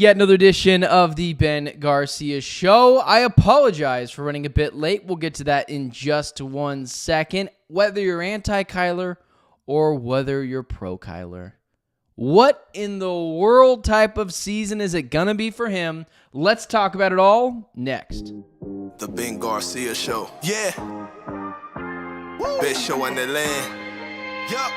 yet another edition of the Ben Garcia Show. I apologize for running a bit late. We'll get to that in just 1 second. Whether you're anti-Kyler or whether you're pro-Kyler, what in the world type of season is it gonna be for him? Let's talk about it all next. The Ben Garcia Show. Yeah. Best show in the land. Yup.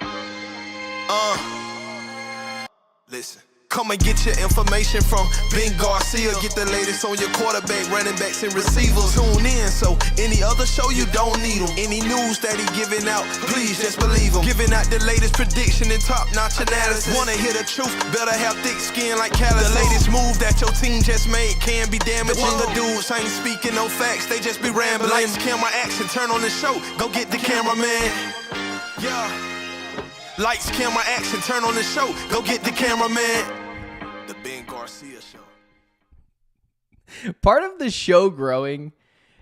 Listen. Come and get your information from Ben Garcia. Get the latest on your quarterback, running backs, and receivers. Tune in, so any other show you don't need him. Any news that he giving out, please just believe him. Giving out the latest prediction and top-notch analysis. Wanna hear the truth, better have thick skin like callus. The latest move that your team just made can be damaging. The dudes ain't speaking no facts, they just be rambling. Lights, camera, action, turn on the show. Go get the cameraman. Yeah. Lights, camera, action, turn on the show. Go get the cameraman. The Ben Garcia Show. Part of the show growing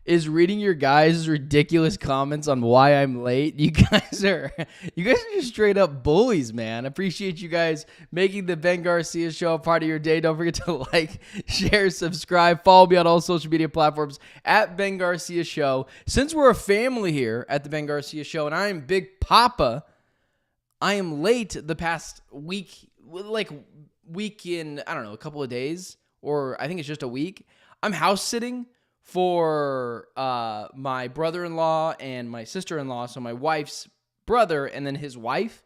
is reading your guys' ridiculous comments on why I'm late. You guys are just straight up bullies, man. I appreciate you guys making the Ben Garcia Show a part of your day. Don't forget to like, share, subscribe, follow me on all social media platforms at Ben Garcia Show. Since we're a family here at the Ben Garcia Show, and I am Big Papa, I am late the past week in, I don't know, a couple of days, or I think it's just a week. I'm house sitting for my brother-in-law and my sister-in-law, so my wife's brother and then his wife,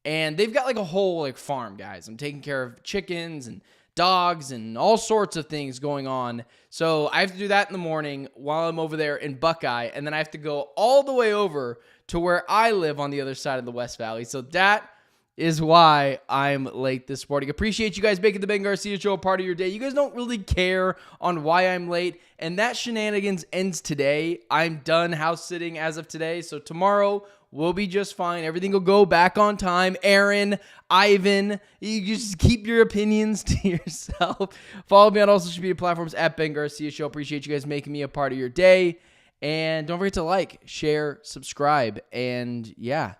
and they've got like a whole like farm, guys. I'm taking care of chickens and dogs and all sorts of things going on, so I have to do that in the morning while I'm over there in Buckeye, and then I have to go all the way over to where I live on the other side of the West Valley, so that is why I'm late this morning. Appreciate you guys making the Ben Garcia Show a part of your day. You guys don't really care on why I'm late, and that shenanigans ends today. I'm done house sitting as of today, so tomorrow we'll be just fine. Everything will go back on time. Aaron, Ivan, you just keep your opinions to yourself. Follow me on all social media platforms at Ben Garcia Show. Appreciate you guys making me a part of your day, and don't forget to like, share, subscribe, and yeah.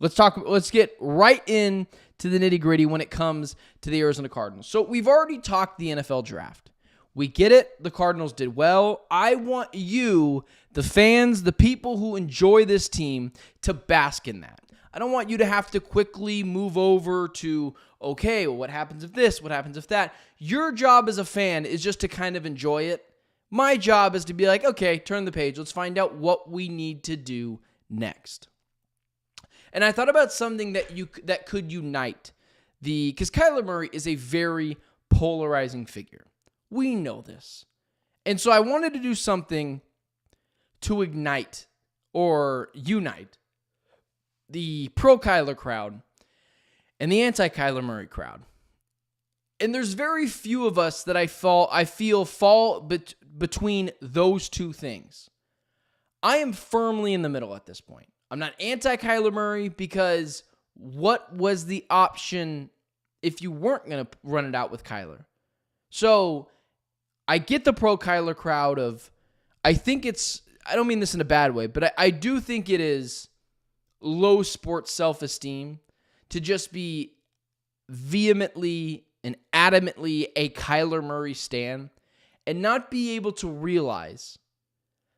Let's get right in to the nitty-gritty when it comes to the Arizona Cardinals. So we've already talked the NFL draft. We get it. The Cardinals did well. I want you, the fans, the people who enjoy this team, to bask in that. I don't want you to have to quickly move over to, okay, well, what happens if this? What happens if that? Your job as a fan is just to kind of enjoy it. My job is to be like, okay, turn the page. Let's find out what we need to do next. And I thought about something that could unite because Kyler Murray is a very polarizing figure. We know this. And so I wanted to do something to ignite or unite the pro-Kyler crowd and the anti-Kyler Murray crowd. And there's very few of us that I feel fall between those two things. I am firmly in the middle at this point. I'm not anti-Kyler Murray because what was the option if you weren't going to run it out with Kyler? So I get the pro-Kyler crowd of, I don't mean this in a bad way, but I do think it is low sports self-esteem to just be vehemently and adamantly a Kyler Murray stan and not be able to realize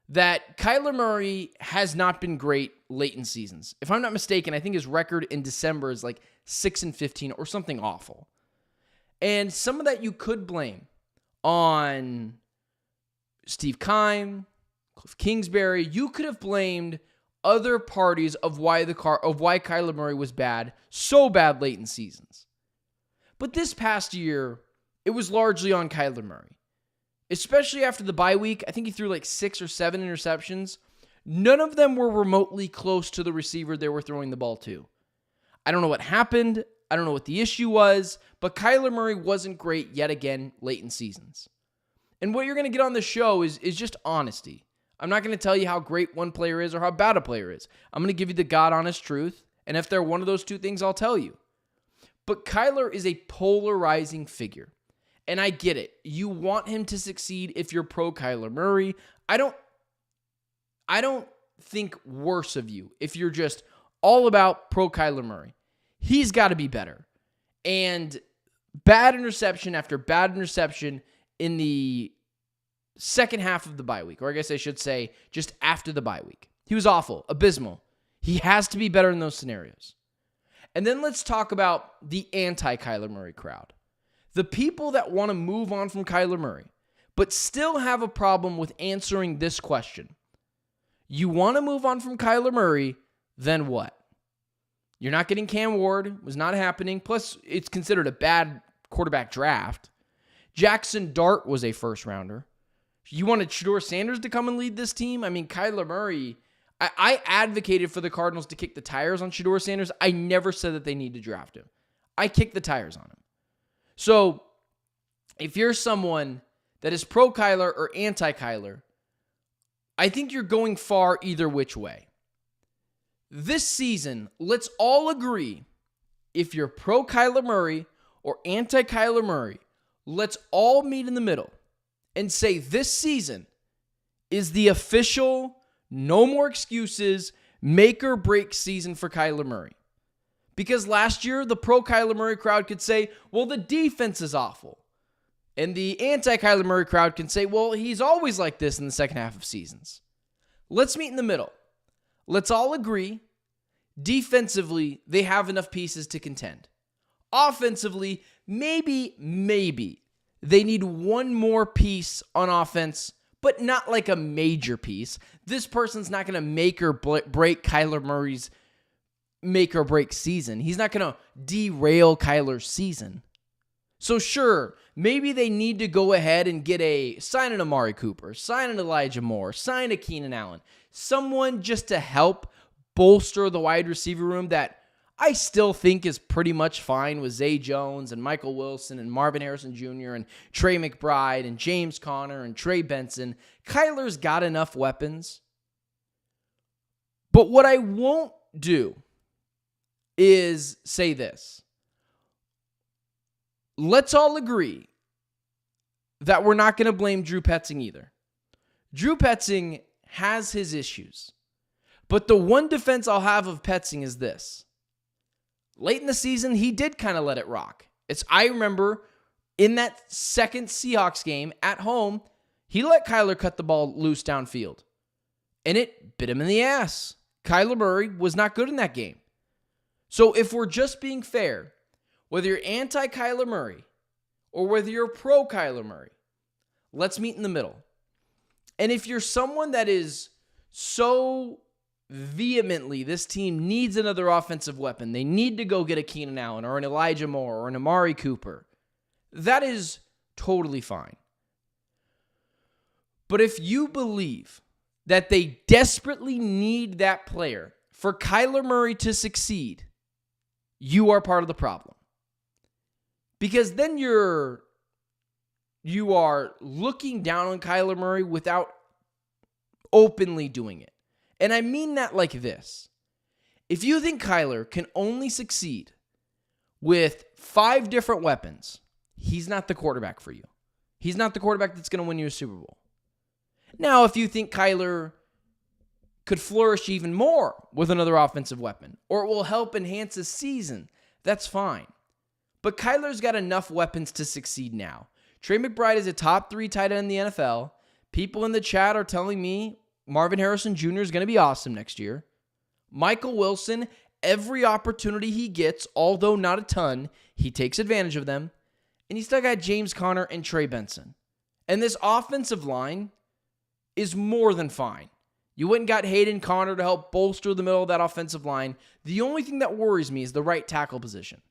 that Kyler Murray has not been great late in seasons. If I'm not mistaken, I think his record in December is like 6-15 or something awful. And some of that you could blame on Steve Keim, Cliff Kingsbury. You could have blamed other parties of why Kyler Murray was bad, so bad late in seasons. But this past year, it was largely on Kyler Murray. Especially after the bye week, I think he threw like 6 or 7 interceptions. None of them were remotely close to the receiver they were throwing the ball to. I don't know what happened. I don't know what the issue was, but Kyler Murray wasn't great yet again late in seasons. And what you're going to get on the show is just honesty. I'm not going to tell you how great one player is or how bad a player is. I'm going to give you the God honest truth, and if they're one of those two things, I'll tell you. But Kyler is a polarizing figure. And I get it. You want him to succeed if you're pro Kyler Murray. I don't think worse of you if you're just all about pro Kyler Murray. He's got to be better. And bad interception after bad interception in the second half of the bye week, or I guess I should say just after the bye week. He was awful, abysmal. He has to be better in those scenarios. And then let's talk about the anti-Kyler Murray crowd. The people that want to move on from Kyler Murray, but still have a problem with answering this question. You want to move on from Kyler Murray, then what? You're not getting Cam Ward, was not happening. Plus, it's considered a bad quarterback draft. Jackson Dart was a first rounder. You wanted Shedeur Sanders to come and lead this team? I mean, Kyler Murray, I advocated for the Cardinals to kick the tires on Shedeur Sanders. I never said that they need to draft him. I kicked the tires on him. So, if you're someone that is pro-Kyler or anti-Kyler, I think you're going far either which way. This season, let's all agree, if you're pro-Kyler Murray or anti-Kyler Murray, let's all meet in the middle and say this season is the official, no more excuses, make or break season for Kyler Murray. Because last year, the pro-Kyler Murray crowd could say, well, the defense is awful. And the anti-Kyler Murray crowd can say, well, he's always like this in the second half of seasons. Let's meet in the middle. Let's all agree, defensively, they have enough pieces to contend. Offensively, maybe, they need one more piece on offense, but not like a major piece. This person's not going to make or break Kyler Murray's make or break season. He's not going to derail Kyler's season. So sure, maybe they need to go ahead and sign an Amari Cooper, sign an Elijah Moore, sign a Keenan Allen, someone just to help bolster the wide receiver room that I still think is pretty much fine with Zay Jones and Michael Wilson and Marvin Harrison Jr. and Trey McBride and James Conner and Trey Benson. Kyler's got enough weapons. But what I won't do is say this. Let's all agree that we're not going to blame Drew Petzing either. Drew Petzing has his issues. But the one defense I'll have of Petzing is this. Late in the season, he did kind of let it rock. I remember in that second Seahawks game at home, he let Kyler cut the ball loose downfield. And it bit him in the ass. Kyler Murray was not good in that game. So if we're just being fair, whether you're anti-Kyler Murray or whether you're pro-Kyler Murray, let's meet in the middle. And if you're someone that is so vehemently, this team needs another offensive weapon, they need to go get a Keenan Allen or an Elijah Moore or an Amari Cooper, that is totally fine. But if you believe that they desperately need that player for Kyler Murray to succeed, you are part of the problem. Because then you are looking down on Kyler Murray without openly doing it. And I mean that like this. If you think Kyler can only succeed with 5 different weapons, he's not the quarterback for you. He's not the quarterback that's going to win you a Super Bowl. Now, if you think Kyler could flourish even more with another offensive weapon, or it will help enhance his season, that's fine. But Kyler's got enough weapons to succeed now. Trey McBride is a top 3 tight end in the NFL. People in the chat are telling me Marvin Harrison Jr. is going to be awesome next year. Michael Wilson, every opportunity he gets, although not a ton, he takes advantage of them. And you still got James Conner and Trey Benson. And this offensive line is more than fine. You went and got Hayden Conner to help bolster the middle of that offensive line. The only thing that worries me is the right tackle position.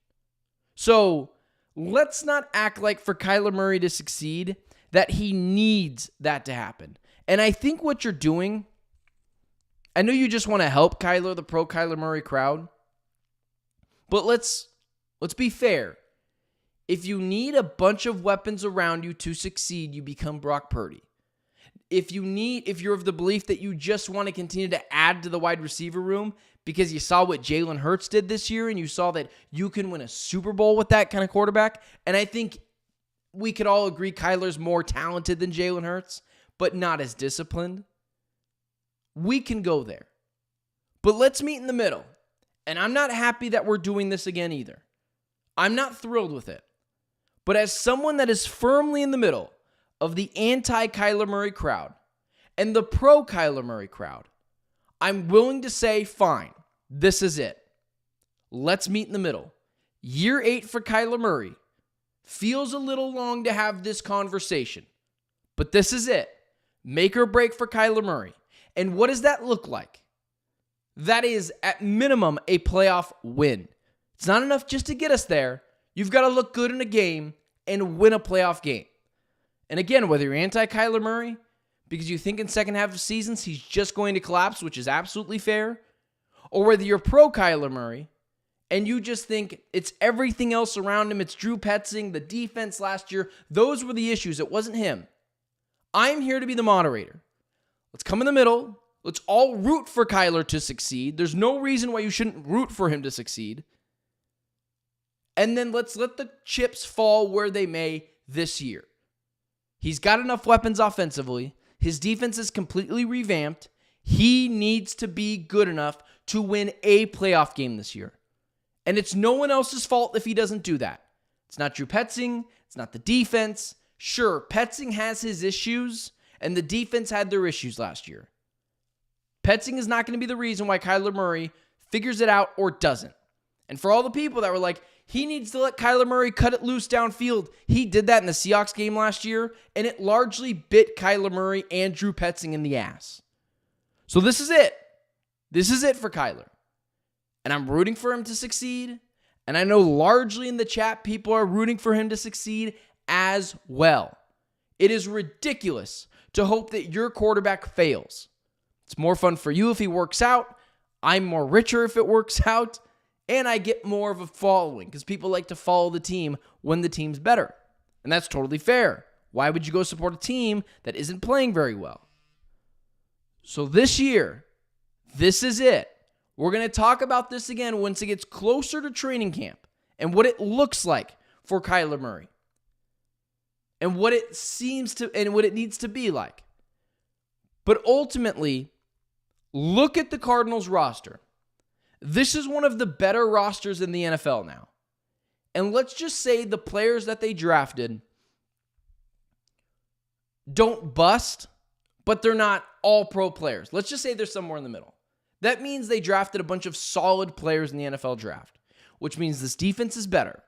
So let's not act like for Kyler Murray to succeed that he needs that to happen. And I think what you're doing, I know you just want to help Kyler, the pro-Kyler Murray crowd, but let's be fair. If you need a bunch of weapons around you to succeed, you become Brock Purdy. If you're of the belief that you just want to continue to add to the wide receiver room because you saw what Jalen Hurts did this year and you saw that you can win a Super Bowl with that kind of quarterback, and I think we could all agree Kyler's more talented than Jalen Hurts, but not as disciplined, we can go there. But let's meet in the middle. And I'm not happy that we're doing this again either. I'm not thrilled with it. But as someone that is firmly in the middle of the anti-Kyler Murray crowd and the pro-Kyler Murray crowd, I'm willing to say, fine, this is it. Let's meet in the middle. Year 8 for Kyler Murray feels a little long to have this conversation, but this is it. Make or break for Kyler Murray. And what does that look like? That is, at minimum, a playoff win. It's not enough just to get us there. You've got to look good in a game and win a playoff game. And again, whether you're anti-Kyler Murray because you think in second half of seasons he's just going to collapse, which is absolutely fair, or whether you're pro-Kyler Murray and you just think it's everything else around him, it's Drew Petzing, the defense last year, those were the issues. It wasn't him. I'm here to be the moderator. Let's come in the middle. Let's all root for Kyler to succeed. There's no reason why you shouldn't root for him to succeed. And then let's let the chips fall where they may this year. He's got enough weapons offensively. His defense is completely revamped. He needs to be good enough to win a playoff game this year. And it's no one else's fault if he doesn't do that. It's not Drew Petzing. It's not the defense. Sure, Petzing has his issues, and the defense had their issues last year. Petzing is not going to be the reason why Kyler Murray figures it out or doesn't. And for all the people that were like, he needs to let Kyler Murray cut it loose downfield, he did that in the Seahawks game last year, and it largely bit Kyler Murray and Drew Petzing in the ass. So this is it. This is it for Kyler. And I'm rooting for him to succeed. And I know largely in the chat, people are rooting for him to succeed as well. It is ridiculous to hope that your quarterback fails. It's more fun for you if he works out. I'm more richer if it works out. And I get more of a following because people like to follow the team when the team's better. And that's totally fair. Why would you go support a team that isn't playing very well? So this year, this is it. We're going to talk about this again once it gets closer to training camp and what it looks like for Kyler Murray and what it seems to and what it needs to be like. But ultimately, look at the Cardinals roster. This is one of the better rosters in the NFL now. And let's just say the players that they drafted don't bust, but they're not all pro players. Let's just say they're somewhere in the middle. That means they drafted a bunch of solid players in the NFL draft, which means this defense is better.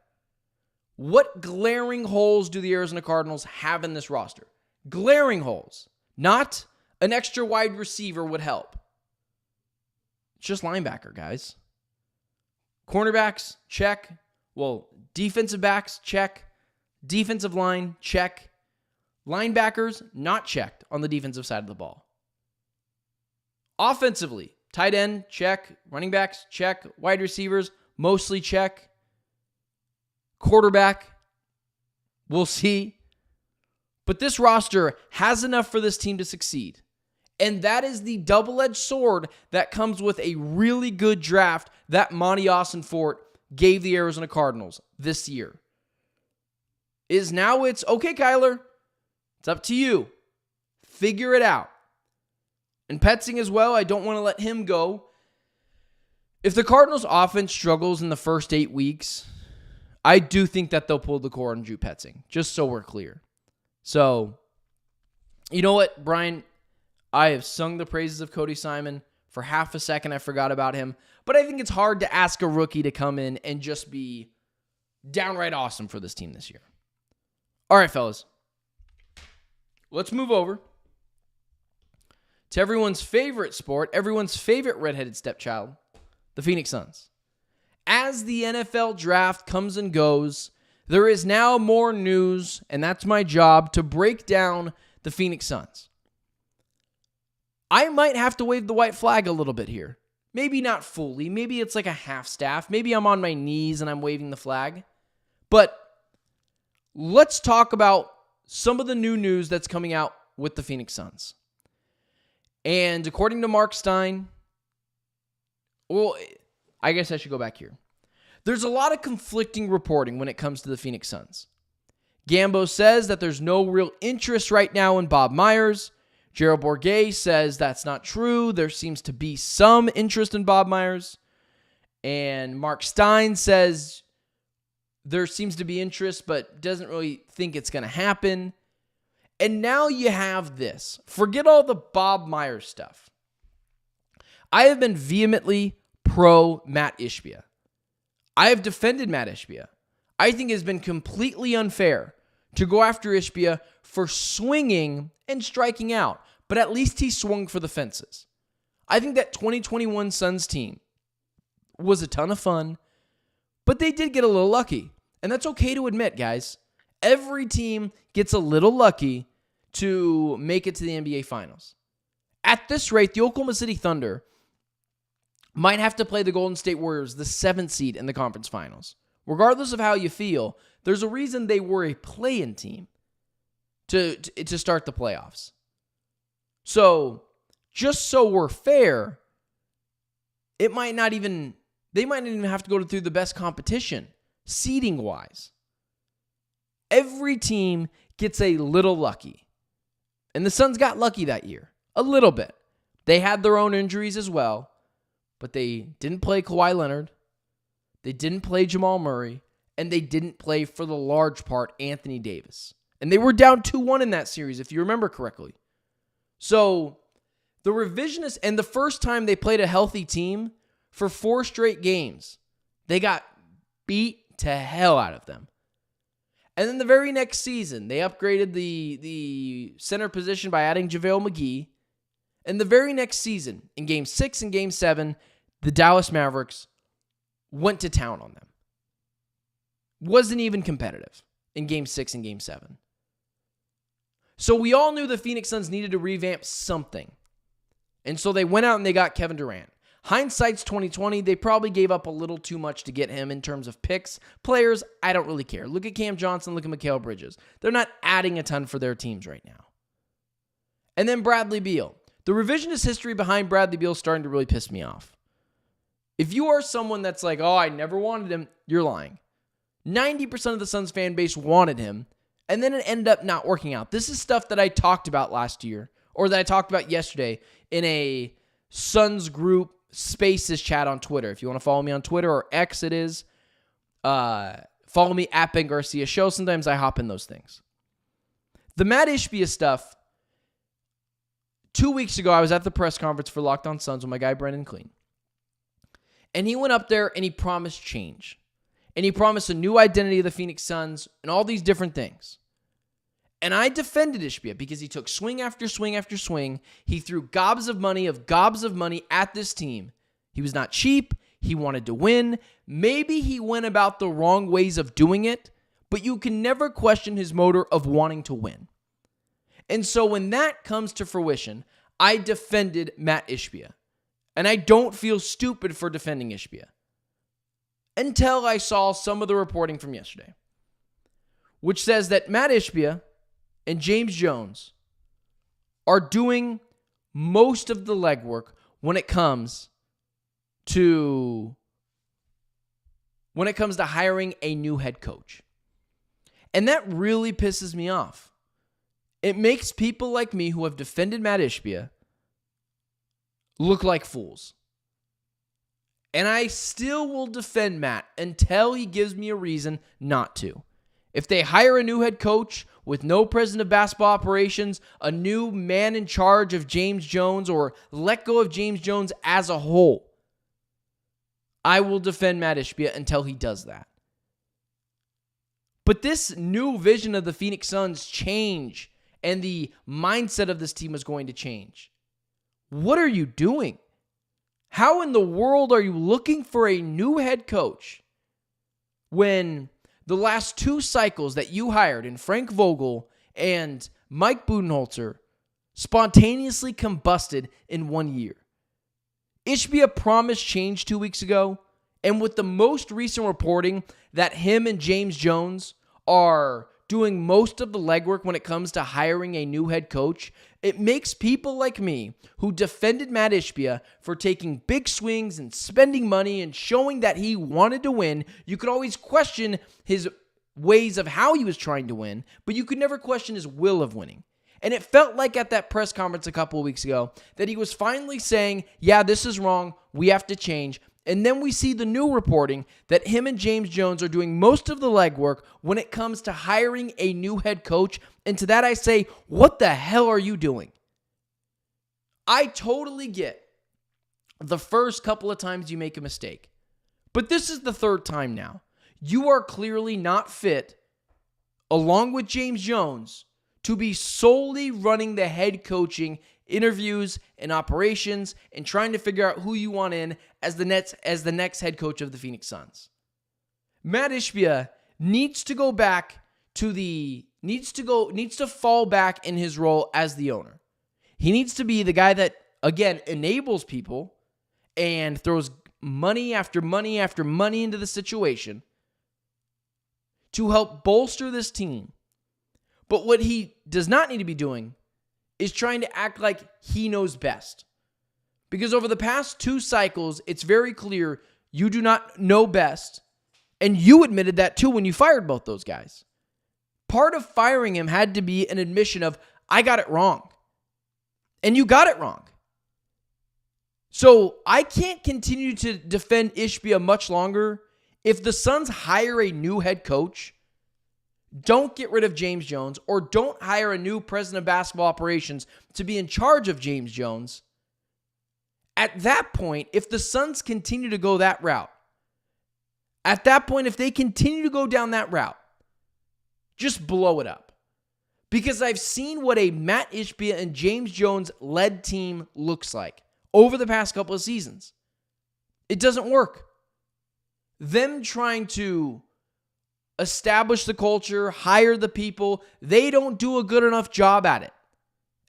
What glaring holes do the Arizona Cardinals have in this roster? Glaring holes. Not an extra wide receiver would help. It's just linebacker, guys. Cornerbacks, check. Well, defensive backs, check. Defensive line, check. Linebackers, not checked on the defensive side of the ball. Offensively, tight end, check. Running backs, check. Wide receivers, mostly check. Quarterback, we'll see. But this roster has enough for this team to succeed. And that is the double-edged sword that comes with a really good draft that Monty Ossenfort gave the Arizona Cardinals this year. It's, okay, Kyler, it's up to you. Figure it out. And Petzing as well, I don't want to let him go. If the Cardinals' offense struggles in the first 8 weeks, I do think that they'll pull the cord on Drew Petzing, just so we're clear. So, you know what, Brian? I have sung the praises of Cody Simon. For half a second, I forgot about him. But I think it's hard to ask a rookie to come in and just be downright awesome for this team this year. All right, fellas. Let's move over to everyone's favorite sport, everyone's favorite redheaded stepchild, the Phoenix Suns. As the NFL draft comes and goes, there is now more news, and that's my job, to break down the Phoenix Suns. I might have to wave the white flag a little bit here. Maybe not fully. Maybe it's like a half staff. Maybe I'm on my knees and I'm waving the flag. But let's talk about some of the new news that's coming out with the Phoenix Suns. And according to Mark Stein, well, I guess I should go back here. There's a lot of conflicting reporting when it comes to the Phoenix Suns. Gambo says that there's no real interest right now in Bob Myers. Gerald Bourguet says that's not true. There seems to be some interest in Bob Myers. And Mark Stein says there seems to be interest, but doesn't really think it's going to happen. And now you have this. Forget all the Bob Myers stuff. I have been vehemently pro Mat Ishbia. I have defended Mat Ishbia. I think it has been completely unfair to go after Ishbia for swinging and striking out, but at least he swung for the fences. I think that 2021 Suns team was a ton of fun, but they did get a little lucky, and that's okay to admit, guys. Every team gets a little lucky to make it to the NBA Finals. At this rate, the Oklahoma City Thunder might have to play the Golden State Warriors, the 7th seed in the conference finals. Regardless of how you feel, there's a reason they were a play-in team to start the playoffs. So, just so we're fair, they might not even have to go through the best competition, seeding-wise. Every team gets a little lucky. And the Suns got lucky that year. A little bit. They had their own injuries as well. But they didn't play Kawhi Leonard. They didn't play Jamal Murray. And they didn't play, for the large part, Anthony Davis. And they were down 2-1 in that series, if you remember correctly. So, the revisionist, and the first time they played a healthy team for 4 straight games, they got beat to hell out of them. And then the very next season, they upgraded the center position by adding JaVale McGee. And the very next season, in Game 6 and Game 7, the Dallas Mavericks went to town on them. Wasn't even competitive in Game 6 and Game 7. So we all knew the Phoenix Suns needed to revamp something. And so they went out and they got Kevin Durant. Hindsight's 2020. They probably gave up a little too much to get him in terms of picks. Players, I don't really care. Look at Cam Johnson. Look at Mikal Bridges. They're not adding a ton for their teams right now. And then Bradley Beal. The revisionist history behind Bradley Beal is starting to really piss me off. If you are someone that's like, oh, I never wanted him, you're lying. 90% of the Suns fan base wanted him, and then it ended up not working out. This is stuff that I talked about last year, or that I talked about yesterday in a Suns group Spaces chat on Twitter. If you want to follow me on Twitter, or X it is, follow me at Ben Garcia Show. Sometimes I hop in those things. The Mat Ishbia stuff, 2 weeks ago, I was at the press conference for Locked On Suns with my guy, Brendan Clean. And he went up there and he promised change. And he promised a new identity of the Phoenix Suns and all these different things. And I defended Ishbia because he took swing after swing after swing. He threw gobs of money at this team. He was not cheap. He wanted to win. Maybe he went about the wrong ways of doing it, but you can never question his motor of wanting to win. And so when that comes to fruition, I defended Mat Ishbia. And I don't feel stupid for defending Ishbia. Until I saw some of the reporting from yesterday, which says that Mat Ishbia and James Jones are doing most of the legwork when it comes to hiring a new head coach. And that really pisses me off. It makes people like me who have defended Mat Ishbia look like fools. And I still will defend Matt until he gives me a reason not to. If they hire a new head coach with no president of basketball operations, a new man in charge of James Jones, or let go of James Jones as a whole, I will defend Mat Ishbia until he does that. But this new vision of the Phoenix Suns change, and the mindset of this team is going to change. What are you doing? How in the world are you looking for a new head coach when the last 2 cycles that you hired in Frank Vogel and Mike Budenholzer spontaneously combusted in 1 year? Ishbia promised change 2 weeks ago, and with the most recent reporting that him and James Jones are doing most of the legwork when it comes to hiring a new head coach, it makes people like me, who defended Mat Ishbia for taking big swings and spending money and showing that he wanted to win. You could always question his ways of how he was trying to win, but you could never question his will of winning. And it felt like at that press conference a couple of weeks ago that he was finally saying, yeah, this is wrong, we have to change, And then we see the new reporting that him and James Jones are doing most of the legwork when it comes to hiring a new head coach. And to that I say, what the hell are you doing? I totally get the first couple of times you make a mistake. But this is the third time now. You are clearly not fit, along with James Jones, to be solely running the head coaching interviews and operations and trying to figure out who you want in as the next head coach of the Phoenix Suns. Mat Ishbia needs to fall back in his role as the owner. He needs to be the guy that, again, enables people and throws money after money after money into the situation to help bolster this team. But what he does not need to be doing is trying to act like he knows best. Because over the past 2 cycles, it's very clear you do not know best. And you admitted that too when you fired both those guys. Part of firing him had to be an admission of, I got it wrong. And you got it wrong. So I can't continue to defend Ishbia much longer. If the Suns hire a new head coach, don't get rid of James Jones, or don't hire a new president of basketball operations to be in charge of James Jones. At that point, if the Suns continue to go that route, if they continue to go down that route, just blow it up. Because I've seen what a Mat Ishbia and James Jones led team looks like over the past couple of seasons. It doesn't work. Them trying to establish the culture, hire the people, they don't do a good enough job at it.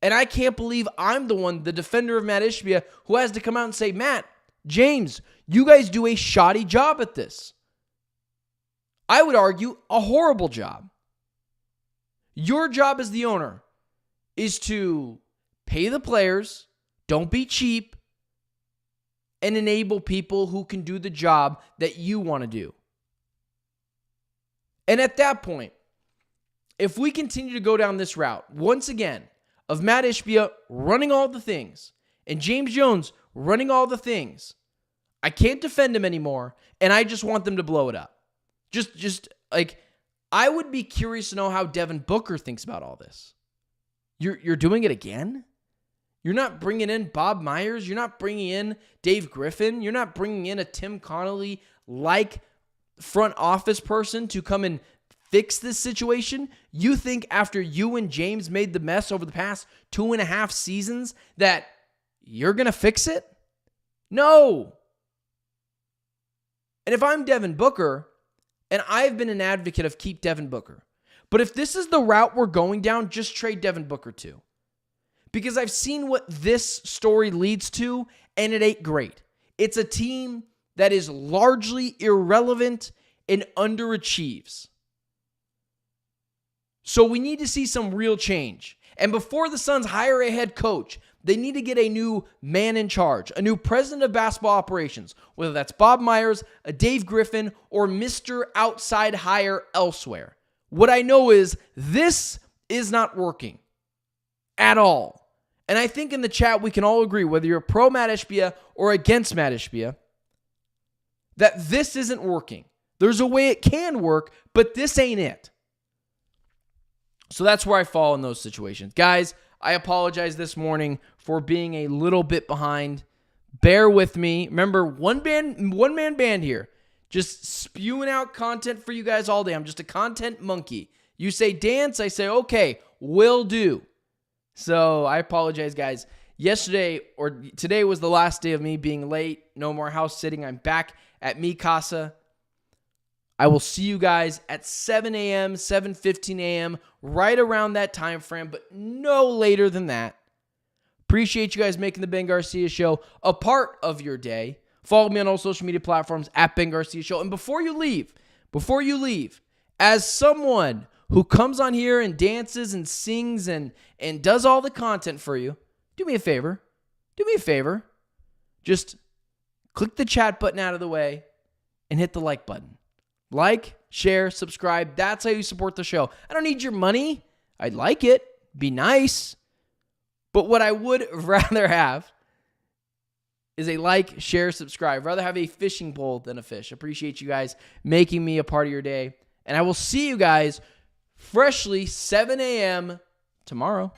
And I can't believe I'm the defender of Mat Ishbia, who has to come out and say, Matt, James, you guys do a shoddy job at this. I would argue a horrible job. Your job as the owner is to pay the players, don't be cheap, and enable people who can do the job that you want to do. And at that point, if we continue to go down this route, once again, of Mat Ishbia running all the things and James Jones running all the things, I can't defend him anymore, and I just want them to blow it up. Just like, I would be curious to know how Devin Booker thinks about all this. You're doing it again? You're not bringing in Bob Myers. You're not bringing in Dave Griffin. You're not bringing in a Tim Connolly-like front office person to come and fix this situation. You think after you and James made the mess over the past 2.5 seasons that you're going to fix it? No. And if I'm Devin Booker, and I've been an advocate of keep Devin Booker, but if this is the route we're going down, just trade Devin Booker too. Because I've seen what this story leads to, and it ain't great. It's a team that is largely irrelevant and underachieves. So we need to see some real change. And before the Suns hire a head coach, they need to get a new man in charge, a new president of basketball operations, whether that's Bob Myers, a Dave Griffin, or Mr. Outside Hire elsewhere. What I know is this is not working at all. And I think in the chat we can all agree, whether you're pro Mat Ishbia or against Mat Ishbia, that this isn't working. There's a way it can work, but this ain't it. So that's where I fall in those situations. Guys, I apologize this morning for being a little bit behind. Bear with me. Remember, one-man band here. Just spewing out content for you guys all day. I'm just a content monkey. You say dance, I say, okay, will do. So I apologize, guys. Today was the last day of me being late. No more house sitting. I'm back at Mi Casa. I will see you guys at 7 a.m., 7:15 a.m., right around that time frame, but no later than that. Appreciate you guys making the Ben Garcia Show a part of your day. Follow me on all social media platforms at Ben Garcia Show. And before you leave, as someone who comes on here and dances and sings and does all the content for you, do me a favor. Just click the chat button out of the way and hit the like button. Like, share, subscribe. That's how you support the show. I don't need your money. I'd like it. Be nice. But what I would rather have is a like, share, subscribe. I'd rather have a fishing pole than a fish. Appreciate you guys making me a part of your day. And I will see you guys freshly 7 a.m. tomorrow.